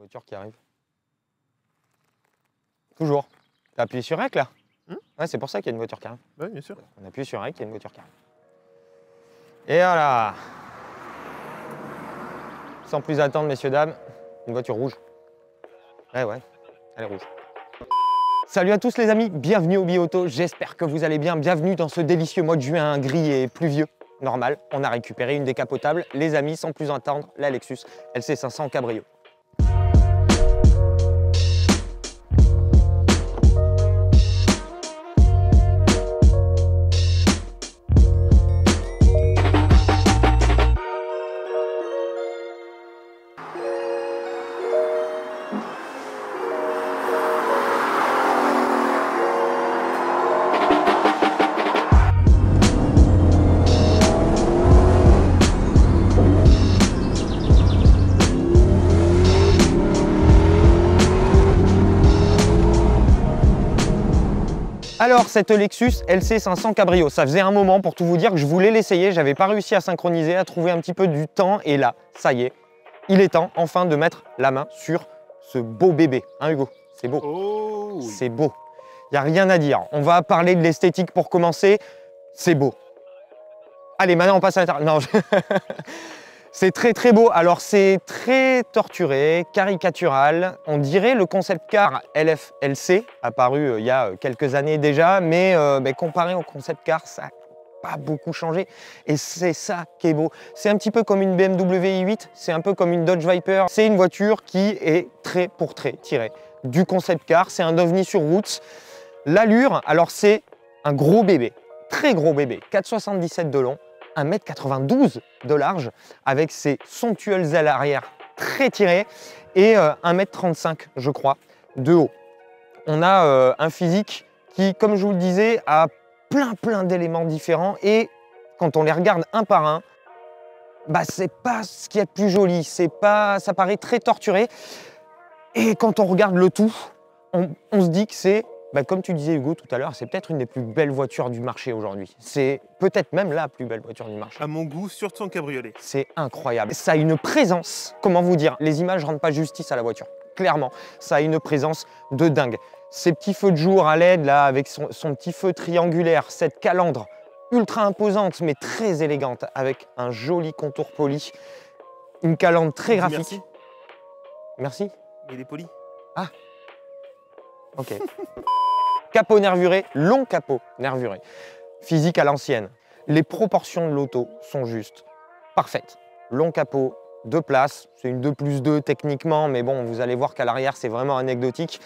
Voiture qui arrive. Toujours. T'as appuyé sur REC là? Ouais, c'est pour ça qu'il y a une voiture qui arrive. Oui, bien sûr. On appuie sur REC, il y a une voiture qui arrive. Et voilà. Sans plus attendre, messieurs, dames, une voiture rouge. Ouais, elle est rouge. Salut à tous les amis, bienvenue au Bi-Auto, j'espère que vous allez bien. Bienvenue dans ce délicieux mois de juin gris et pluvieux. Normal, on a récupéré une décapotable. Les amis, sans plus attendre, la Lexus LC500 Cabrio. Alors cette Lexus LC500 Cabrio, ça faisait un moment pour tout vous dire que je voulais l'essayer, j'avais pas réussi à synchroniser, à trouver un petit peu du temps et là, ça y est, il est temps enfin de mettre la main sur ce beau bébé, hein Hugo? C'est beau, oh, oui. C'est beau, il n'y a rien à dire. On va parler de l'esthétique pour commencer, c'est beau. Allez, maintenant on passe à l'intérieur. Non, c'est très très beau, alors c'est très torturé, caricatural, on dirait le concept car LFLC, apparu il y a quelques années déjà, mais comparé au concept car, ça n'a pas beaucoup changé, et c'est ça qui est beau. C'est un petit peu comme une BMW i8, c'est un peu comme une Dodge Viper, c'est une voiture qui est trait pour trait tirée du concept car, c'est un ovni sur route. L'allure, alors c'est un gros bébé, très gros bébé, 4,77 m de long, 1,92 m de large, avec ses somptueuses ailes arrière très tirées et 1,35 m, je crois, de haut. On a un physique qui, comme je vous le disais, a plein d'éléments différents et quand on les regarde un par un, c'est pas ce qu'il y a de plus joli, ça paraît très torturé. Et quand on regarde le tout, on se dit que c'est, comme tu disais Hugo tout à l'heure, c'est peut-être une des plus belles voitures du marché aujourd'hui. C'est peut-être même la plus belle voiture du marché. À mon goût, surtout en cabriolet. C'est incroyable. Ça a une présence, comment vous dire, les images ne rendent pas justice à la voiture. Clairement, ça a une présence de dingue. Ces petits feux de jour à LED, là, avec son petit feu triangulaire, cette calandre ultra imposante, mais très élégante, avec un joli contour poli. Une calandre très graphique. Merci. Merci. Il est poli. Ah. Ok. Capot nervuré, long capot nervuré. Physique à l'ancienne. Les proportions de l'auto sont juste parfaites. Long capot, 2 places, c'est une 2+2 techniquement, mais bon, vous allez voir qu'à l'arrière, c'est vraiment anecdotique.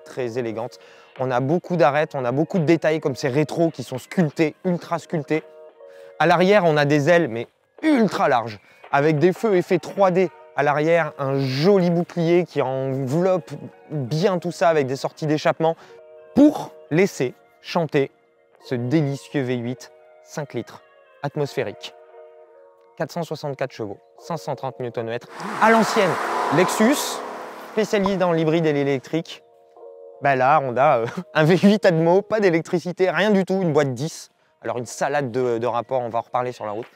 Très élégante. On a beaucoup d'arêtes, on a beaucoup de détails comme ces rétros qui sont sculptés, ultra sculptés. À l'arrière, on a des ailes, mais ultra larges, avec des feux effets 3D. À l'arrière, un joli bouclier qui enveloppe bien tout ça avec des sorties d'échappement pour laisser chanter ce délicieux V8 5 litres atmosphérique. 464 chevaux, 530 Nm à l'ancienne. Lexus, spécialisé dans l'hybride et l'électrique. Là, on a un V8 Atmo, pas d'électricité, rien du tout, une boîte 10. Alors une salade de rapports, on va en reparler sur la route.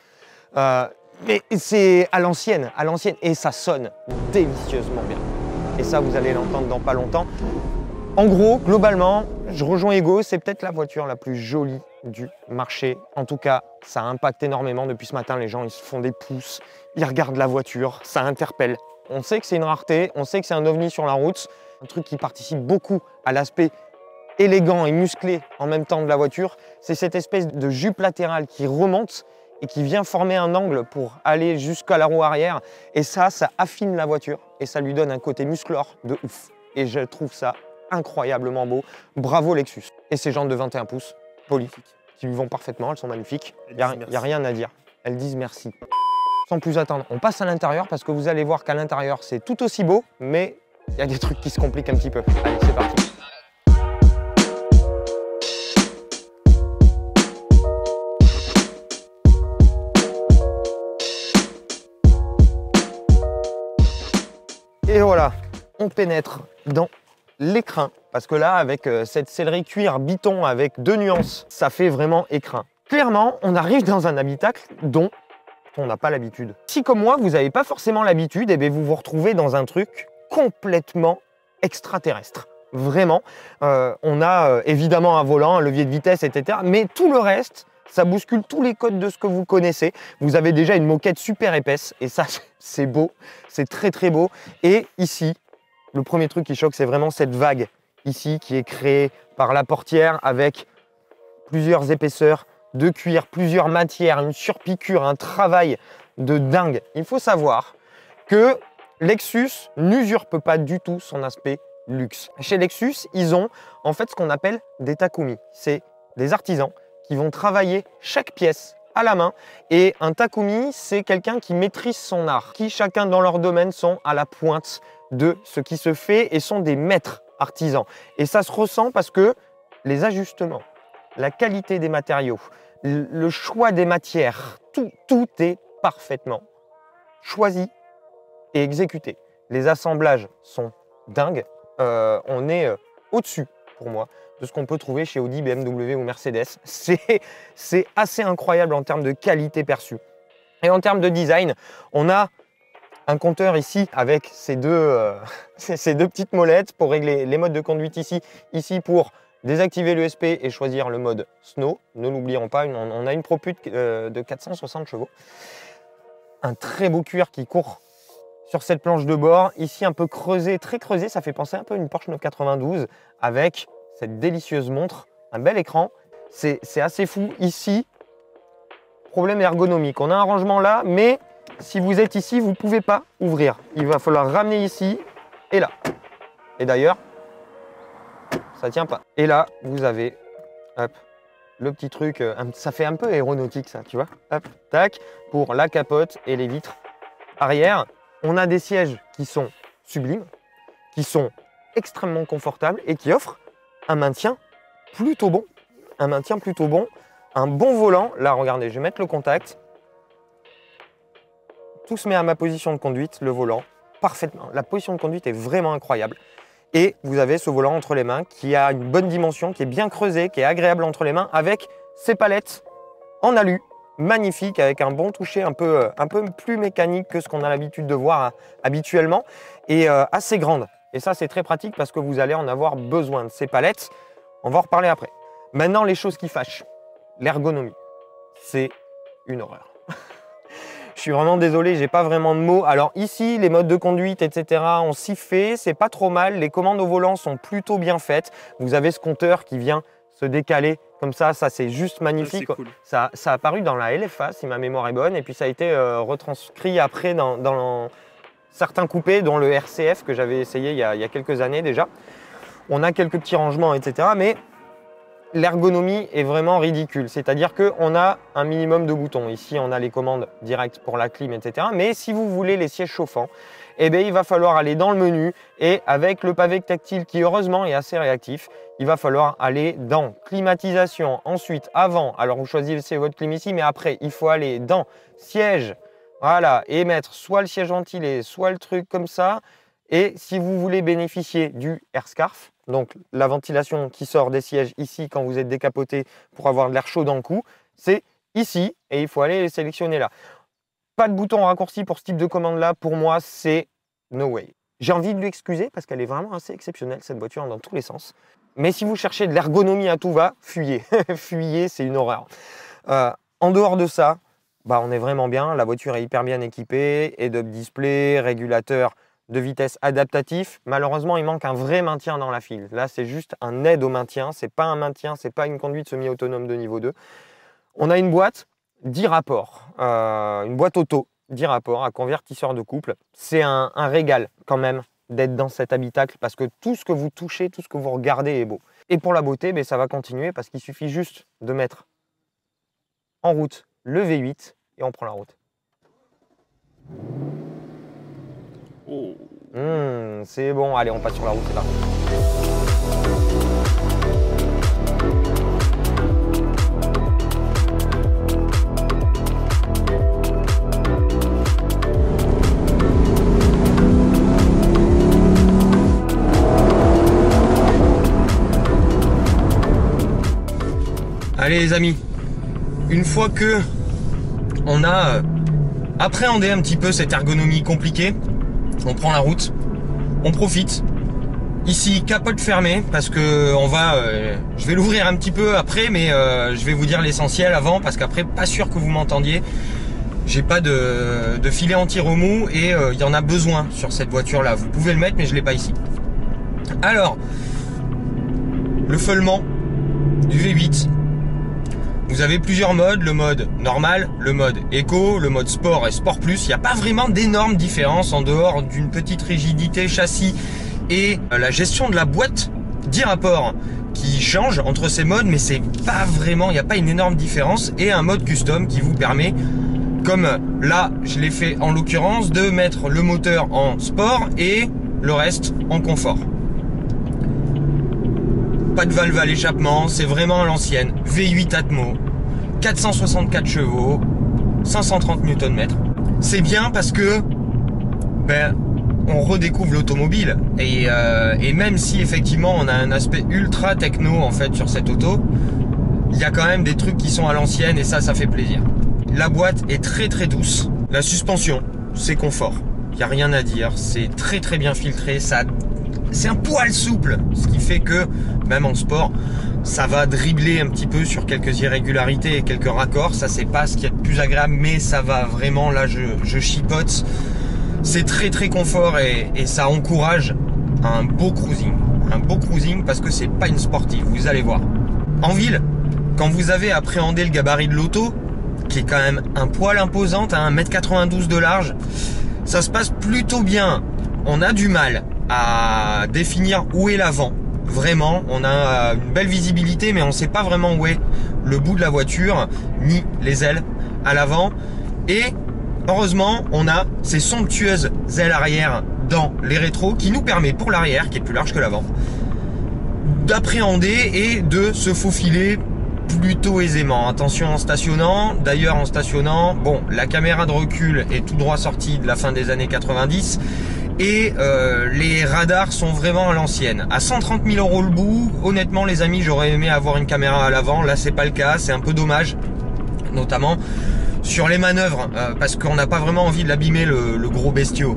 Mais c'est à l'ancienne, et ça sonne délicieusement bien. Et ça, vous allez l'entendre dans pas longtemps. En gros, globalement, je rejoins Hugo, c'est peut-être la voiture la plus jolie du marché. En tout cas, ça impacte énormément. Depuis ce matin, les gens ils se font des pouces, ils regardent la voiture, ça interpelle. On sait que c'est une rareté, on sait que c'est un ovni sur la route, un truc qui participe beaucoup à l'aspect élégant et musclé en même temps de la voiture. C'est cette espèce de jupe latérale qui remonte et qui vient former un angle pour aller jusqu'à la roue arrière. Et ça affine la voiture et ça lui donne un côté musclore de ouf. Et je trouve ça incroyablement beau. Bravo Lexus. Et ces jantes de 21 pouces, polies, qui lui vont parfaitement, elles sont magnifiques. Il n'y a rien à dire. Elles disent merci. Sans plus attendre, on passe à l'intérieur parce que vous allez voir qu'à l'intérieur, c'est tout aussi beau, mais il y a des trucs qui se compliquent un petit peu. Allez, c'est parti. Et voilà, on pénètre dans l'écrin. Parce que là, avec cette sellerie cuir biton avec 2 nuances, ça fait vraiment écrin. Clairement, on arrive dans un habitacle dont on n'a pas l'habitude. Si comme moi, vous n'avez pas forcément l'habitude, et bien vous vous retrouvez dans un truc complètement extraterrestre. Vraiment. On a évidemment un volant, un levier de vitesse, etc. Mais tout le reste, ça bouscule tous les codes de ce que vous connaissez. Vous avez déjà une moquette super épaisse et ça, c'est beau. C'est très très beau. Et ici, le premier truc qui choque, c'est vraiment cette vague ici qui est créée par la portière avec plusieurs épaisseurs de cuir, plusieurs matières, une surpiqûre, un travail de dingue. Il faut savoir que Lexus n'usurpe pas du tout son aspect luxe. Chez Lexus, ils ont en fait ce qu'on appelle des Takumi. C'est des artisans qui vont travailler chaque pièce à la main. Et un Takumi, c'est quelqu'un qui maîtrise son art, qui chacun dans leur domaine sont à la pointe de ce qui se fait et sont des maîtres artisans. Et ça se ressent parce que les ajustements, la qualité des matériaux, le choix des matières, tout est parfaitement choisi et exécuté. Les assemblages sont dingues. On est au-dessus, pour moi, de ce qu'on peut trouver chez Audi, BMW ou Mercedes. C'est assez incroyable en termes de qualité perçue. Et en termes de design, on a un compteur ici avec ces deux petites molettes pour régler les modes de conduite ici. Ici pour désactiver l'ESP et choisir le mode Snow. Ne l'oublions pas, on a une ProPut de 460 chevaux. Un très beau cuir qui court sur cette planche de bord. Ici un peu creusé, très creusé, ça fait penser un peu à une Porsche 992 avec cette délicieuse montre, un bel écran. C'est assez fou. Ici, problème ergonomique. On a un rangement là, mais si vous êtes ici, vous ne pouvez pas ouvrir. Il va falloir ramener ici et là. Et d'ailleurs, ça ne tient pas. Et là, vous avez hop, le petit truc, ça fait un peu aéronautique ça, tu vois. Hop, tac, pour la capote et les vitres arrière. On a des sièges qui sont sublimes, qui sont extrêmement confortables et qui offrent un maintien plutôt bon. Un maintien plutôt bon, un bon volant. Là, regardez, je vais mettre le contact. Tout se met à ma position de conduite, le volant, parfaitement. La position de conduite est vraiment incroyable. Et vous avez ce volant entre les mains qui a une bonne dimension, qui est bien creusé, qui est agréable entre les mains, avec ces palettes en alu, magnifiques, avec un bon toucher un peu plus mécanique que ce qu'on a l'habitude de voir habituellement, et assez grande. Et ça, c'est très pratique parce que vous allez en avoir besoin de ces palettes. On va en reparler après. Maintenant, les choses qui fâchent. L'ergonomie, c'est une horreur. Je suis vraiment désolé, j'ai pas vraiment de mots. Alors ici, les modes de conduite, etc., on s'y fait, c'est pas trop mal. Les commandes au volant sont plutôt bien faites. Vous avez ce compteur qui vient se décaler comme ça c'est juste magnifique. Cool. Ça a apparu dans la LFA, si ma mémoire est bonne, et puis ça a été retranscrit après dans certains coupés, dont le RCF que j'avais essayé il y a quelques années déjà. On a quelques petits rangements, etc., mais l'ergonomie est vraiment ridicule, c'est-à-dire qu'on a un minimum de boutons. Ici, on a les commandes directes pour la clim, etc. Mais si vous voulez les sièges chauffants, eh bien, il va falloir aller dans le menu et avec le pavé tactile qui, heureusement, est assez réactif, il va falloir aller dans climatisation, ensuite avant. Alors, vous choisissez votre clim ici, mais après, il faut aller dans siège, voilà, et mettre soit le siège ventilé, soit le truc comme ça. Et si vous voulez bénéficier du AirScarf, donc la ventilation qui sort des sièges ici quand vous êtes décapoté pour avoir de l'air chaud dans le cou, c'est ici et il faut aller les sélectionner là. Pas de bouton raccourci pour ce type de commande là, pour moi c'est no way. J'ai envie de lui excuser parce qu'elle est vraiment assez exceptionnelle cette voiture dans tous les sens. Mais si vous cherchez de l'ergonomie à tout va, fuyez. Fuyez, c'est une horreur. En dehors de ça, bah, on est vraiment bien, la voiture est hyper bien équipée, head-up display, régulateur de vitesse adaptatif. Malheureusement, il manque un vrai maintien dans la file. Là, c'est juste un aide au maintien. C'est pas un maintien, c'est pas une conduite semi-autonome de niveau 2. On a une boîte 10 rapports, une boîte auto 10 rapports à convertisseur de couple. C'est un régal quand même d'être dans cet habitacle parce que tout ce que vous touchez, tout ce que vous regardez est beau. Et pour la beauté, ça va continuer parce qu'il suffit juste de mettre en route le V8 et on prend la route. Oh. C'est bon, allez, on passe sur la route, c'est parti. Allez les amis, une fois que on a appréhendé un petit peu cette ergonomie compliquée, on prend la route on profite. Ici, capote fermée, parce que je vais l'ouvrir un petit peu après, mais je vais vous dire l'essentiel avant, parce qu'après, pas sûr que vous m'entendiez. J'ai pas de filet anti-remous et il y en a besoin sur cette voiture-là. Vous pouvez le mettre, mais je l'ai pas ici. Alors, le feulement du V8. Vous avez plusieurs modes, le mode normal, le mode éco, le mode sport et sport plus. Il n'y a pas vraiment d'énormes différences en dehors d'une petite rigidité châssis et la gestion de la boîte d'e-rapport qui change entre ces modes, mais c'est pas vraiment, il n'y a pas une énorme différence, et un mode custom qui vous permet, comme là je l'ai fait en l'occurrence, de mettre le moteur en sport et le reste en confort. Pas de valve à l'échappement, c'est vraiment à l'ancienne. V8 Atmo, 464 chevaux, 530 Nm. C'est bien parce que on redécouvre l'automobile et même si effectivement on a un aspect ultra techno en fait sur cette auto, il y a quand même des trucs qui sont à l'ancienne et ça fait plaisir. La boîte est très très douce, la suspension c'est confort, il n'y a rien à dire, c'est très bien filtré, c'est un poil souple, ce qui fait que même en sport ça va dribbler un petit peu sur quelques irrégularités et quelques raccords, ça c'est pas ce qui est le plus agréable, mais ça va vraiment, là je chipote. C'est très confort et ça encourage un beau cruising parce que c'est pas une sportive, vous allez voir. En ville, quand vous avez appréhendé le gabarit de l'auto, qui est quand même un poil imposante, à 1,92 m de large, ça se passe plutôt bien. On a du mal à définir où est l'avant. Vraiment, on a une belle visibilité, mais on sait pas vraiment où est le bout de la voiture, ni les ailes à l'avant. Et heureusement, on a ces somptueuses ailes arrière dans les rétros qui nous permet pour l'arrière, qui est plus large que l'avant, d'appréhender et de se faufiler plutôt aisément. Attention en stationnant, d'ailleurs en stationnant, bon, la caméra de recul est tout droit sortie de la fin des années 90 et les radars sont vraiment à l'ancienne. À 130 000 € le bout, honnêtement les amis, j'aurais aimé avoir une caméra à l'avant, là c'est pas le cas, c'est un peu dommage, notamment sur les manœuvres, parce qu'on n'a pas vraiment envie de l'abîmer le gros bestiau.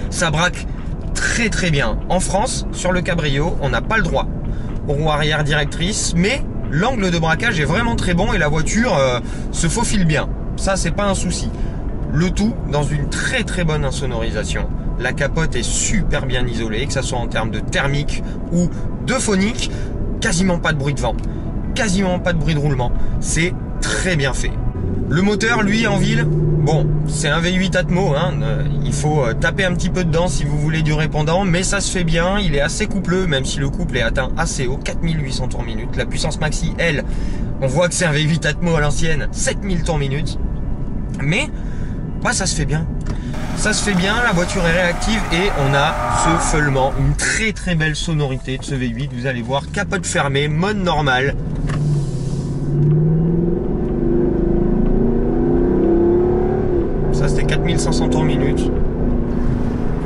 Ça braque très bien. En France, sur le Cabrio, on n'a pas le droit aux roues arrière directrices, mais l'angle de braquage est vraiment très bon et la voiture se faufile bien. Ça, c'est pas un souci. Le tout dans une très bonne insonorisation. La capote est super bien isolée, que ce soit en termes de thermique ou de phonique. Quasiment pas de bruit de vent, quasiment pas de bruit de roulement. C'est très bien fait. Le moteur, lui, en ville, bon, c'est un V8 Atmo, hein, il faut taper un petit peu dedans si vous voulez du répondant, mais ça se fait bien, il est assez coupleux, même si le couple est atteint assez haut, 4800 tours minute. La puissance maxi, elle, on voit que c'est un V8 Atmo à l'ancienne, 7000 tours minute, mais ça se fait bien. Ça se fait bien, la voiture est réactive et on a ce feulement, une très belle sonorité de ce V8, vous allez voir, capote fermée, mode normal. Ça c'était 4500 tours minute.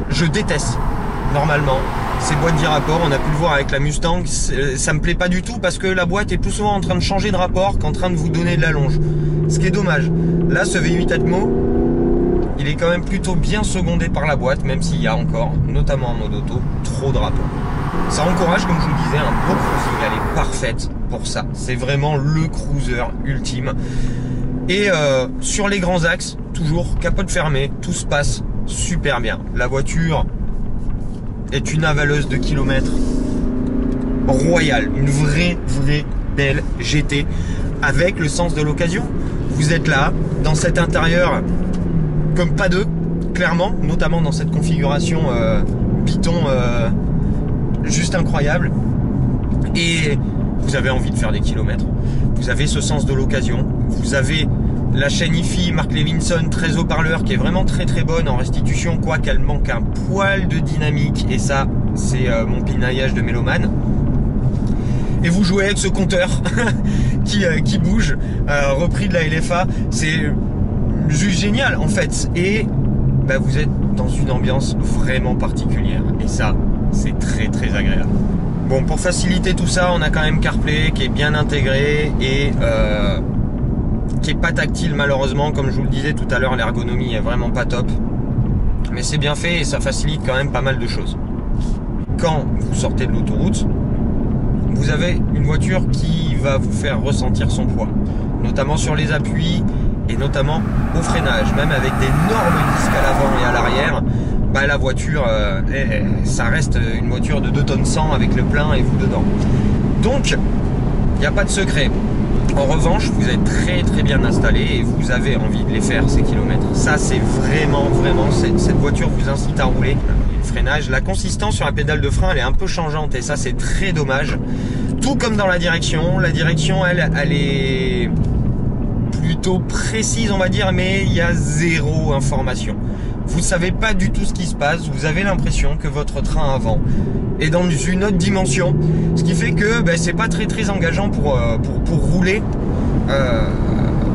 Je déteste normalement ces boîtes d'e-rapport, on a pu le voir avec la Mustang, ça me plaît pas du tout parce que la boîte est plus souvent en train de changer de rapport qu'en train de vous donner de la longe, ce qui est dommage. Là ce V8 Atmo, il est quand même plutôt bien secondé par la boîte, même s'il y a encore, notamment en mode auto, trop de rapport. Ça encourage, comme je vous le disais, un beau cruising, elle est parfaite pour ça, c'est vraiment le cruiser ultime. Et sur les grands axes, toujours capote fermée, tout se passe super bien. La voiture est une avaleuse de kilomètres royale, une vraie belle GT avec le sens de l'occasion. Vous êtes là, dans cet intérieur comme pas deux, clairement, notamment dans cette configuration Python juste incroyable. Et vous avez envie de faire des kilomètres. Vous avez ce sens de l'occasion. Vous avez la chaîne hi-fi Mark Levinson 13 haut-parleurs qui est vraiment très bonne en restitution, quoi qu'elle manque un poil de dynamique. Et ça, c'est mon pinaillage de mélomane. Et vous jouez avec ce compteur qui bouge, repris de la LFA. C'est juste génial en fait. Et vous êtes dans une ambiance vraiment particulière. Et ça, c'est très agréable. Bon, pour faciliter tout ça, on a quand même CarPlay qui est bien intégré et qui est pas tactile malheureusement. Comme je vous le disais tout à l'heure, l'ergonomie est vraiment pas top. mais c'est bien fait et ça facilite quand même pas mal de choses. Quand vous sortez de l'autoroute, vous avez une voiture qui va vous faire ressentir son poids, notamment sur les appuis et notamment au freinage, même avec d'énormes disques à l'avant et à l'arrière. Bah, la voiture, ça reste une voiture de 2 tonnes 100 avec le plein et vous dedans. Donc, il n'y a pas de secret. En revanche, vous êtes très bien installé et vous avez envie de les faire ces kilomètres. Ça, c'est vraiment, cette voiture vous incite à rouler. Le freinage, la consistance sur la pédale de frein, elle est un peu changeante et ça, c'est très dommage. Tout comme dans la direction. La direction, elle est plutôt précise, on va dire, mais il y a zéro information. Vous savez pas du tout ce qui se passe. Vous avez l'impression que votre train avant est dans une autre dimension, ce qui fait que c'est pas très engageant pour rouler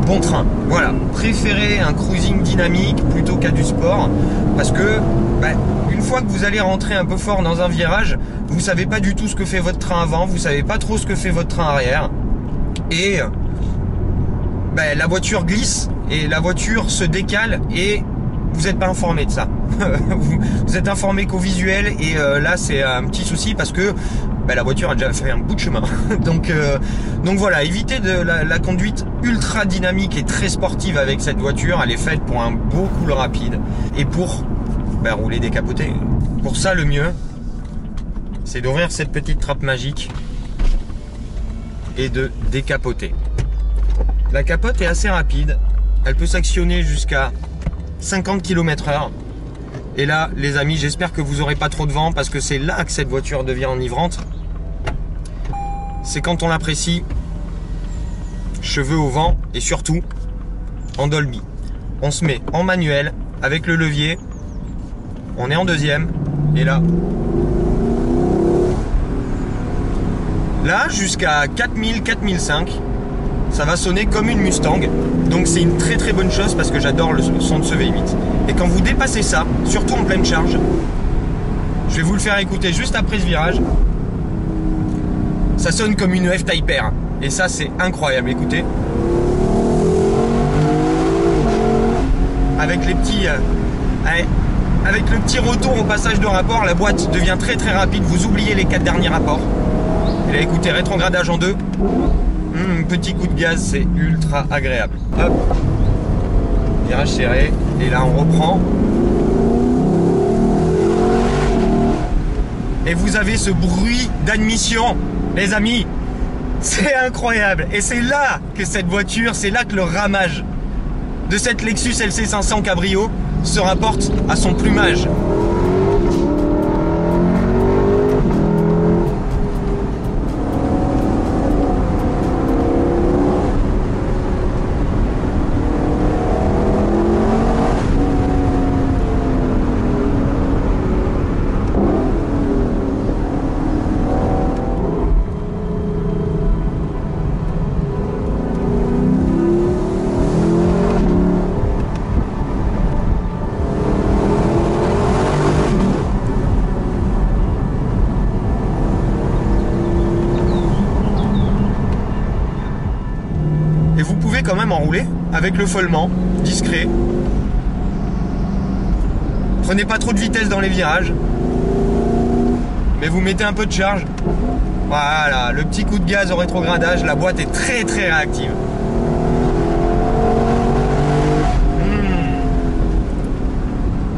bon train. Voilà, préférez un cruising dynamique plutôt qu'à du sport, parce que une fois que vous allez rentrer un peu fort dans un virage, vous savez pas du tout ce que fait votre train avant, vous savez pas trop ce que fait votre train arrière, et la voiture glisse et la voiture se décale et vous n'êtes pas informé de ça. Vous êtes informé qu'au visuel et là c'est un petit souci parce que la voiture a déjà fait un bout de chemin. donc voilà, évitez de la conduite ultra dynamique et très sportive avec cette voiture. Elle est faite pour un beau cool rapide et pour rouler décapoté. Pour ça, le mieux, c'est d'ouvrir cette petite trappe magique et de décapoter. La capote est assez rapide. Elle peut s'actionner jusqu'à 50 km/h. Et là, les amis, j'espère que vous n'aurez pas trop de vent parce que c'est là que cette voiture devient enivrante. C'est quand on l'apprécie, cheveux au vent et surtout en Dolby. On se met en manuel avec le levier. On est en deuxième et là, jusqu'à 4000, 4005. Ça va sonner comme une Mustang, donc c'est une très bonne chose parce que j'adore le son de ce V8. Et quand vous dépassez ça, surtout en pleine charge, je vais vous le faire écouter juste après ce virage, ça sonne comme une F-Type R, et ça c'est incroyable, écoutez. Avec les petits, avec le petit retour au passage de rapport, la boîte devient très rapide, vous oubliez les 4 derniers rapports. Et là écoutez, rétrogradage en 2. Petit coup de gaz, c'est ultra agréable. Hop, virage serré, et là on reprend. Et vous avez ce bruit d'admission, les amis. C'est incroyable. Et c'est là que cette voiture, c'est là que le ramage de cette Lexus LC500 Cabrio se rapporte à son plumage. Quand même enrouler avec le follement discret. Prenez pas trop de vitesse dans les virages, mais vous mettez un peu de charge. Voilà, le petit coup de gaz au rétrogradage, la boîte est très réactive.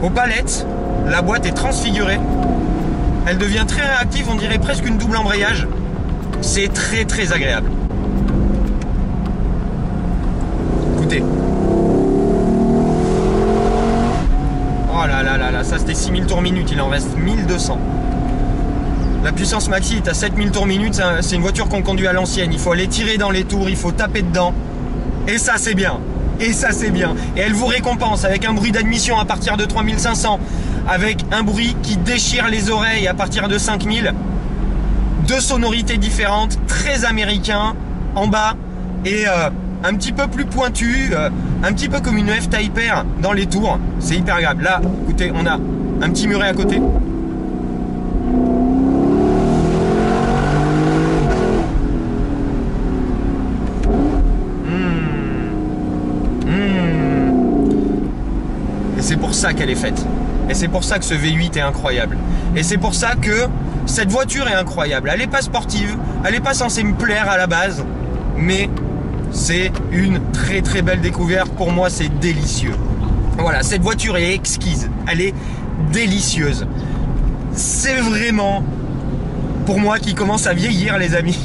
Aux palettes, la boîte est transfigurée. Elle devient très réactive, on dirait presque une double embrayage. C'est très agréable. Écoutez. Oh là, ça c'était 6000 tours minute, il en reste 1200. La puissance maxi est à 7000 tours minute, c'est une voiture qu'on conduit à l'ancienne. Il faut aller tirer dans les tours, il faut taper dedans. Et ça c'est bien. Et ça c'est bien. Et elle vous récompense avec un bruit d'admission à partir de 3500, avec un bruit qui déchire les oreilles à partir de 5000. Deux sonorités différentes, très américain en bas et un petit peu plus pointu, un petit peu comme une F-Type R dans les tours. C'est hyper agréable. Là, écoutez, on a un petit muret à côté. Et c'est pour ça qu'elle est faite. Et c'est pour ça que ce V8 est incroyable. Et c'est pour ça que cette voiture est incroyable. Elle n'est pas sportive, elle n'est pas censée me plaire à la base, mais c'est une très très belle découverte. Pour moi, c'est délicieux. Voilà, cette voiture est exquise, elle est délicieuse. C'est vraiment, pour moi, qui commence à vieillir, les amis.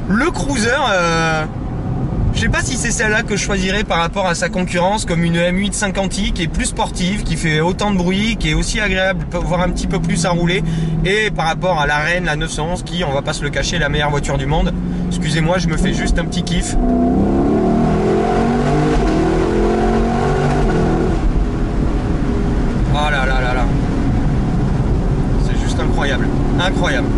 Le Cruiser, je sais pas si c'est celle-là que je choisirais par rapport à sa concurrence, comme une M8 50i qui est plus sportive, qui fait autant de bruit, qui est aussi agréable, voire un petit peu plus à rouler, et par rapport à la Reine, la 911, qui, on va pas se le cacher, est la meilleure voiture du monde. Excusez-moi, je me fais juste un petit kiff. Oh là là là là. C'est juste incroyable. Incroyable.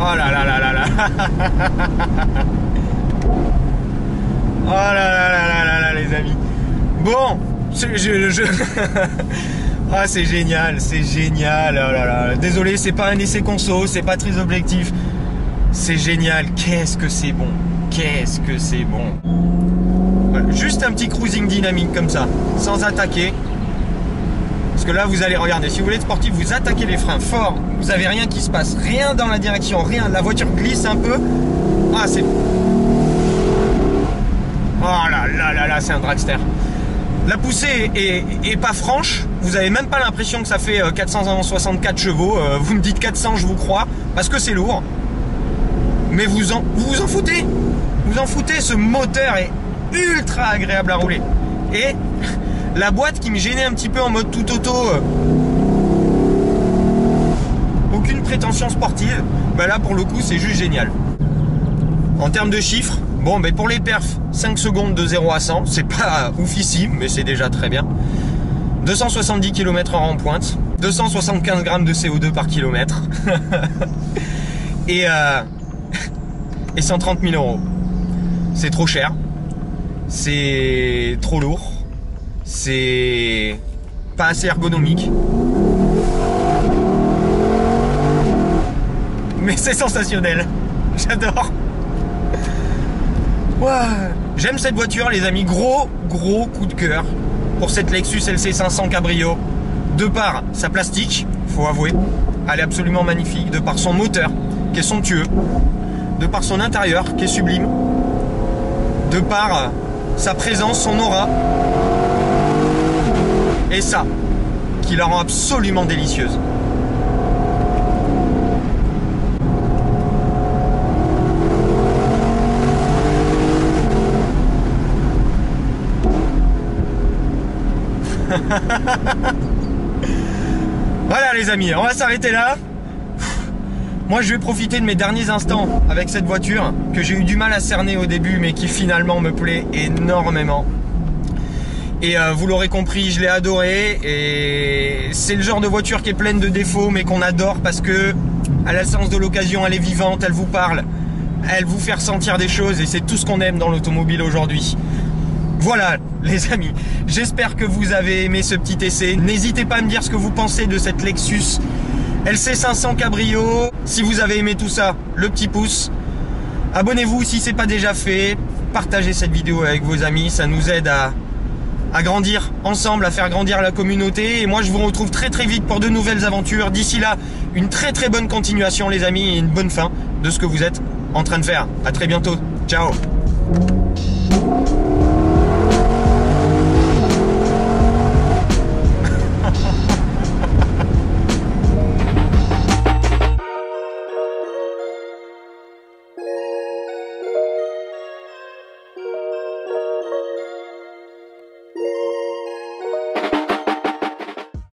Oh là là là là là. Oh là là là là là là, les amis. Bon, ah, c'est génial, c'est génial. Oh là là. Désolé, c'est pas un essai conso, c'est pas très objectif. C'est génial, qu'est-ce que c'est bon. Qu'est-ce que c'est bon. Voilà. Juste un petit cruising dynamique comme ça, sans attaquer. Parce que là, vous allez regarder, si vous voulez être sportif, vous attaquez les freins fort, vous n'avez rien qui se passe, rien dans la direction, rien, la voiture glisse un peu. Ah, c'est... Oh là là là là, c'est un dragster. La poussée est pas franche, vous avez même pas l'impression que ça fait 464 chevaux, vous me dites 400, je vous crois, parce que c'est lourd. Mais vous vous en foutez. Vous en foutez, ce moteur est ultra agréable à rouler. Et la boîte qui me gênait un petit peu en mode tout auto, aucune prétention sportive, bah là pour le coup c'est juste génial. En termes de chiffres, bon ben pour les perfs, 5 secondes de 0 à 100, c'est pas oufissime, mais c'est déjà très bien. 270 km/h en pointe, 275 grammes de CO2 par kilomètre. Et 130 000 euros. C'est trop cher, c'est trop lourd, c'est pas assez ergonomique, mais c'est sensationnel. J'adore. Ouais. J'aime cette voiture, les amis. Gros coup de cœur pour cette Lexus LC500 Cabrio. De par sa plastique, faut avouer, elle est absolument magnifique. De par son moteur, qui est somptueux. De par son intérieur, qui est sublime. De par sa présence, son aura. Et ça, qui la rend absolument délicieuse. Voilà les amis, on va s'arrêter là. Moi je vais profiter de mes derniers instants avec cette voiture que j'ai eu du mal à cerner au début mais qui finalement me plaît énormément. Et vous l'aurez compris, je l'ai adorée et c'est le genre de voiture qui est pleine de défauts mais qu'on adore parce que elle a le sens de l'occasion, elle est vivante, elle vous parle, elle vous fait ressentir des choses et c'est tout ce qu'on aime dans l'automobile aujourd'hui. Voilà les amis, j'espère que vous avez aimé ce petit essai. N'hésitez pas à me dire ce que vous pensez de cette Lexus LC500 Cabrio. Si vous avez aimé tout ça, le petit pouce. Abonnez-vous si ce n'est pas déjà fait. Partagez cette vidéo avec vos amis, ça nous aide à grandir ensemble, à faire grandir la communauté. Et moi je vous retrouve très vite pour de nouvelles aventures. D'ici là, une très bonne continuation les amis et une bonne fin de ce que vous êtes en train de faire. À très bientôt, ciao.